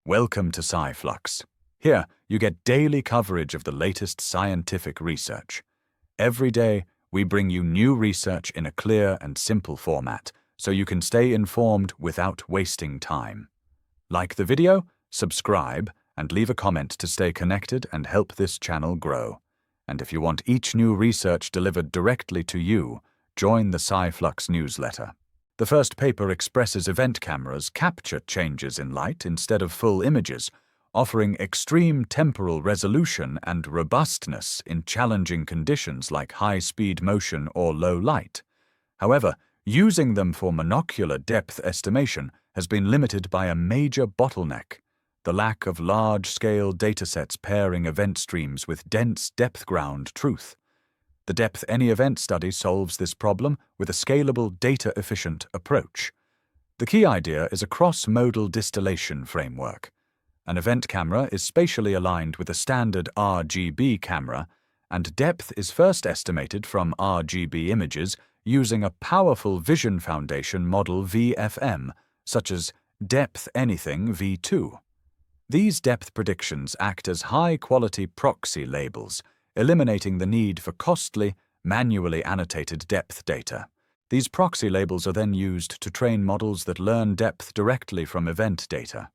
Welcome to SciFlux. Here, you get daily coverage of the latest scientific research. Every day, we bring you new research in a clear and simple format, so you can stay informed without wasting time. Like the video, subscribe, and leave a comment to stay connected and help this channel grow. And if you want each new research delivered directly to you, join the SciFlux newsletter. The first paper expresses event cameras capture changes in light instead of full images, offering extreme temporal resolution and robustness in challenging conditions like high-speed motion or low light. However, using them for monocular depth estimation has been limited by a major bottleneck: the lack of large-scale datasets pairing event streams with dense depth-ground truth. The Depth AnyEvent study solves this problem with a scalable, data-efficient approach. The key idea is a cross-modal distillation framework. An event camera is spatially aligned with a standard RGB camera, and depth is first estimated from RGB images using a powerful vision foundation model VFM, such as Depth Anything V2. These depth predictions act as high-quality proxy labels, eliminating the need for costly, manually annotated depth data. These proxy labels are then used to train models that learn depth directly from event data.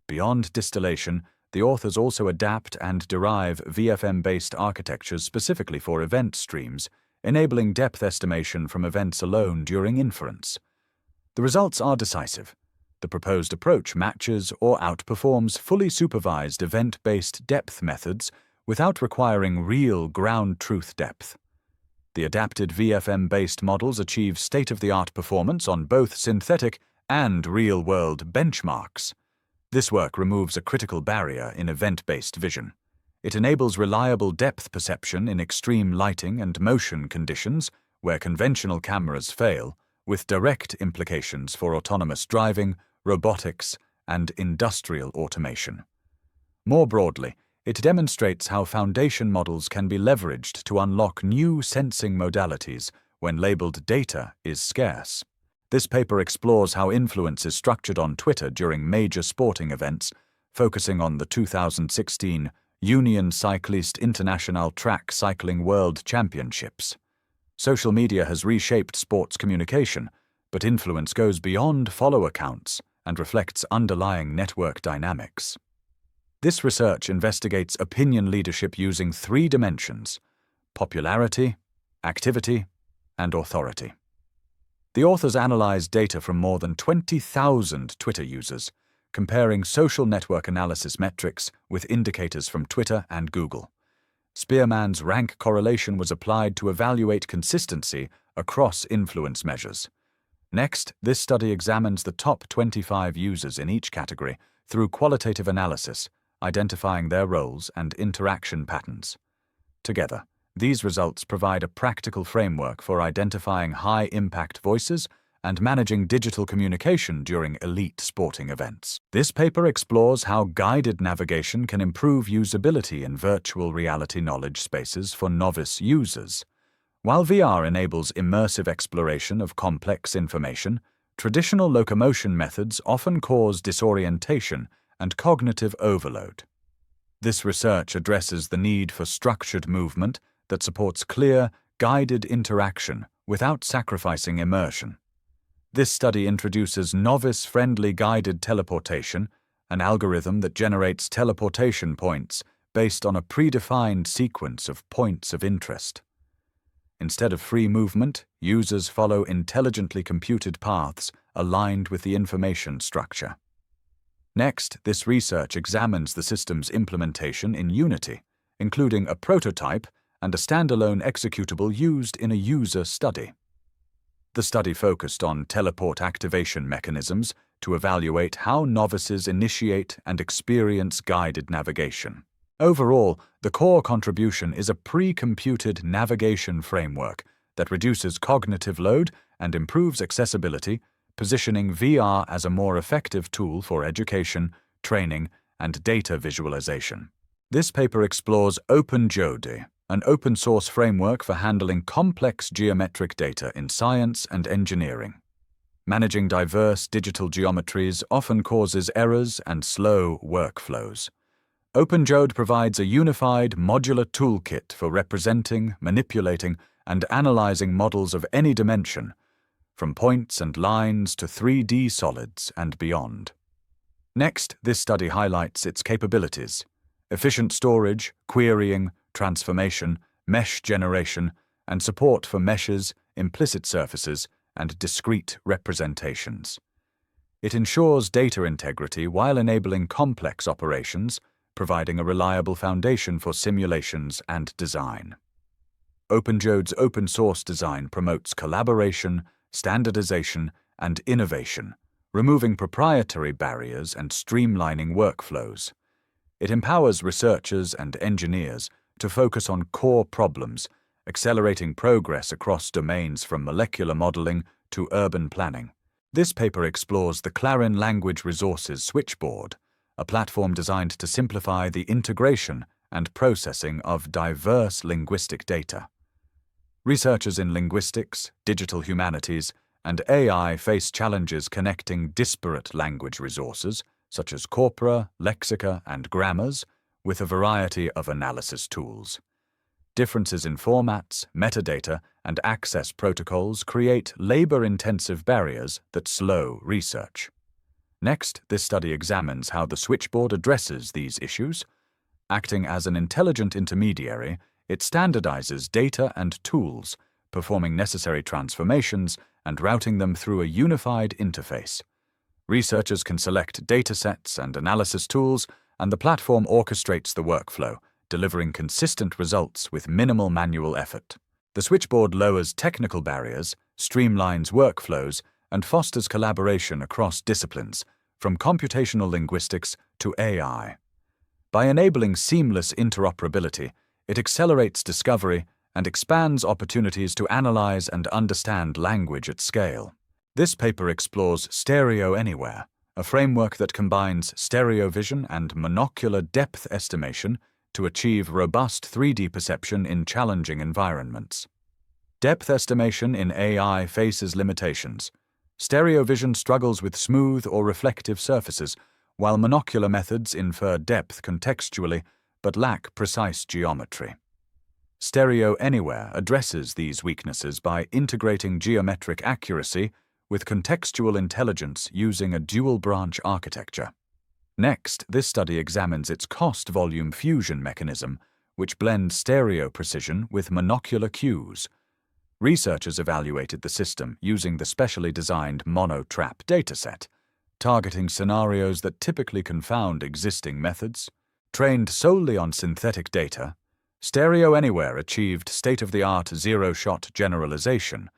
Beyond distillation, the authors also adapt and derive VFM-based architectures specifically for event streams, enabling depth estimation from events alone during inference. The results are decisive. The proposed approach matches or outperforms fully supervised event-based depth methods without requiring real ground truth depth. The adapted VFM-based models achieve state-of-the-art performance on both synthetic and real-world benchmarks. This work removes a critical barrier in event-based vision. It enables reliable depth perception in extreme lighting and motion conditions where conventional cameras fail, with direct implications for autonomous driving, robotics, and industrial automation. More broadly, it demonstrates how foundation models can be leveraged to unlock new sensing modalities when labeled data is scarce. This paper explores how influence is structured on Twitter during major sporting events, focusing on the 2016 Union Cycliste International Track Cycling World Championships. Social media has reshaped sports communication, but influence goes beyond follower counts and reflects underlying network dynamics. This research investigates opinion leadership using three dimensions: popularity, activity, and authority. The authors analyzed data from more than 20,000 Twitter users, comparing social network analysis metrics with indicators from Twitter and Google. Spearman's rank correlation was applied to evaluate consistency across influence measures. Next, this study examines the top 25 users in each category through qualitative analysis, identifying their roles and interaction patterns. Together, these results provide a practical framework for identifying high-impact voices and managing digital communication during elite sporting events. This paper explores how guided navigation can improve usability in virtual reality knowledge spaces for novice users. While VR enables immersive exploration of complex information, traditional locomotion methods often cause disorientation and cognitive overload. This research addresses the need for structured movement that supports clear, guided interaction without sacrificing immersion. This study introduces Novice-Friendly guided teleportation, an algorithm that generates teleportation points based on a predefined sequence of points of interest. Instead of free movement, users follow intelligently computed paths aligned with the information structure. Next, this research examines the system's implementation in Unity, including a prototype and a standalone executable used in a user study. The study focused on teleport activation mechanisms to evaluate how novices initiate and experience guided navigation. Overall, the core contribution is a pre-computed navigation framework that reduces cognitive load and improves accessibility, positioning VR as a more effective tool for education, training, and data visualization. This paper explores OpenGeode, an open-source framework for handling complex geometric data in science and engineering. Managing diverse digital geometries often causes errors and slow workflows. OpenGeode provides a unified, modular toolkit for representing, manipulating, and analyzing models of any dimension, from points and lines to 3D solids and beyond. Next, this study highlights its capabilities: efficient storage, querying, transformation, mesh generation, and support for meshes, implicit surfaces, and discrete representations. It ensures data integrity while enabling complex operations, providing a reliable foundation for simulations and design. OpenGeode's open-source design promotes collaboration, standardization, and innovation, removing proprietary barriers and streamlining workflows. It empowers researchers and engineers to focus on core problems, accelerating progress across domains from molecular modeling to urban planning. This paper explores the Clarin Language Resources Switchboard, a platform designed to simplify the integration and processing of diverse linguistic data. Researchers in linguistics, digital humanities, and AI face challenges connecting disparate language resources, such as corpora, lexica, and grammars, with a variety of analysis tools. Differences in formats, metadata, and access protocols create labor-intensive barriers that slow research. Next, this study examines how the switchboard addresses these issues. Acting as an intelligent intermediary, it standardizes data and tools, performing necessary transformations and routing them through a unified interface. Researchers can select datasets and analysis tools, and the platform orchestrates the workflow, delivering consistent results with minimal manual effort. The switchboard lowers technical barriers, streamlines workflows, and fosters collaboration across disciplines, from computational linguistics to AI. By enabling seamless interoperability, it accelerates discovery and expands opportunities to analyze and understand language at scale. This paper explores Stereo Anywhere, a framework that combines stereo vision and monocular depth estimation to achieve robust 3D perception in challenging environments. Depth estimation in AI faces limitations. Stereo vision struggles with smooth or reflective surfaces, while monocular methods infer depth contextually but lack precise geometry. Stereo Anywhere addresses these weaknesses by integrating geometric accuracy with contextual intelligence using a dual-branch architecture. Next, this study examines its cost-volume fusion mechanism, which blends stereo precision with monocular cues. Researchers evaluated the system using the specially designed monotrap dataset, targeting scenarios that typically confound existing methods. Trained solely on synthetic data, Stereo Anywhere achieved state-of-the-art zero-shot generalization,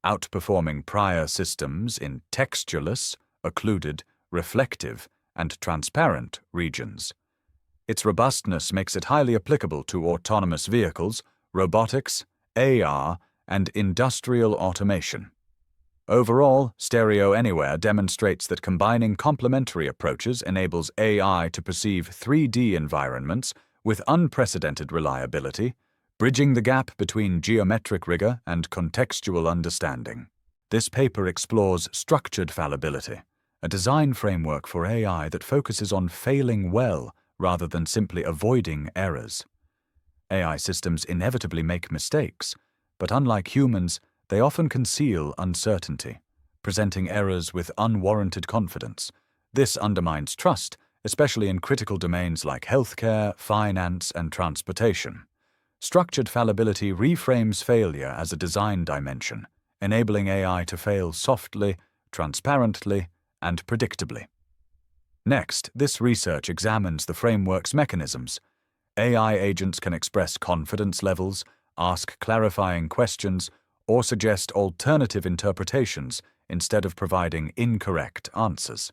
outperforming prior systems in textureless, occluded, reflective, and transparent regions. Its robustness makes it highly applicable to autonomous vehicles, robotics, AR, and industrial automation. Overall, Stereo Anywhere demonstrates that combining complementary approaches enables AI to perceive 3D environments with unprecedented reliability, bridging the gap between geometric rigor and contextual understanding. This paper explores structured fallibility, a design framework for AI that focuses on failing well rather than simply avoiding errors. AI systems inevitably make mistakes, but unlike humans, they often conceal uncertainty, presenting errors with unwarranted confidence. This undermines trust, especially in critical domains like healthcare, finance, and transportation. Structured fallibility reframes failure as a design dimension, enabling AI to fail softly, transparently, and predictably. Next, this research examines the framework's mechanisms. AI agents can express confidence levels, ask clarifying questions, or suggest alternative interpretations instead of providing incorrect answers.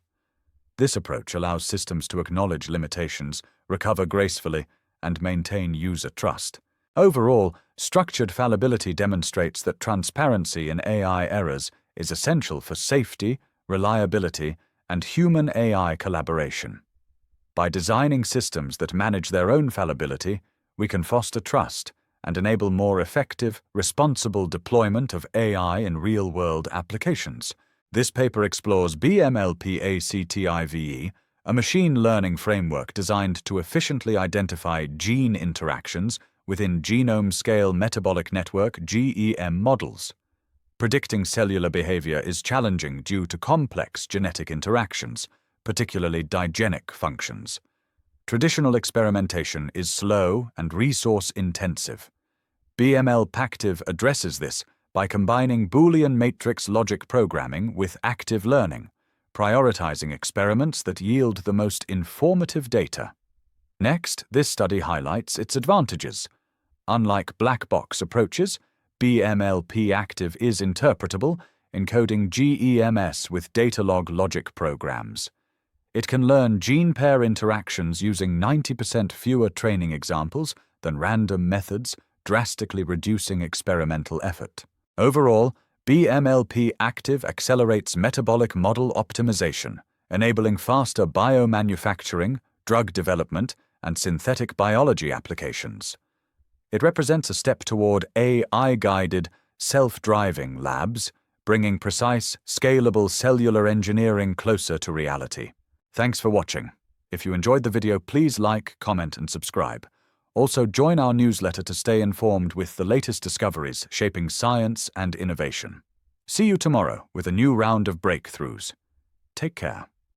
This approach allows systems to acknowledge limitations, recover gracefully, and maintain user trust. Overall, structured fallibility demonstrates that transparency in AI errors is essential for safety, reliability, and human-AI collaboration. By designing systems that manage their own fallibility, we can foster trust and enable more effective, responsible deployment of AI in real-world applications. This paper explores BMLP-ACTIVE, a machine learning framework designed to efficiently identify gene interactions within genome-scale metabolic network (GEM) models. Predicting cellular behavior is challenging due to complex genetic interactions, particularly digenic functions. Traditional experimentation is slow and resource-intensive. BML-Pactive addresses this by combining Boolean matrix logic programming with active learning, prioritizing experiments that yield the most informative data. Next, this study highlights its advantages. Unlike black box approaches, BML-Pactive is interpretable, encoding GEMS with datalog logic programs. It can learn gene pair interactions using 90% fewer training examples than random methods, drastically reducing experimental effort. Overall, BML-Pactive accelerates metabolic model optimization, enabling faster biomanufacturing, drug development, and synthetic biology applications. It represents a step toward AI-guided, self-driving labs, bringing precise, scalable cellular engineering closer to reality. Thanks for watching. If you enjoyed the video, please like, comment, and subscribe. Also, join our newsletter to stay informed with the latest discoveries shaping science and innovation. See you tomorrow with a new round of breakthroughs. Take care.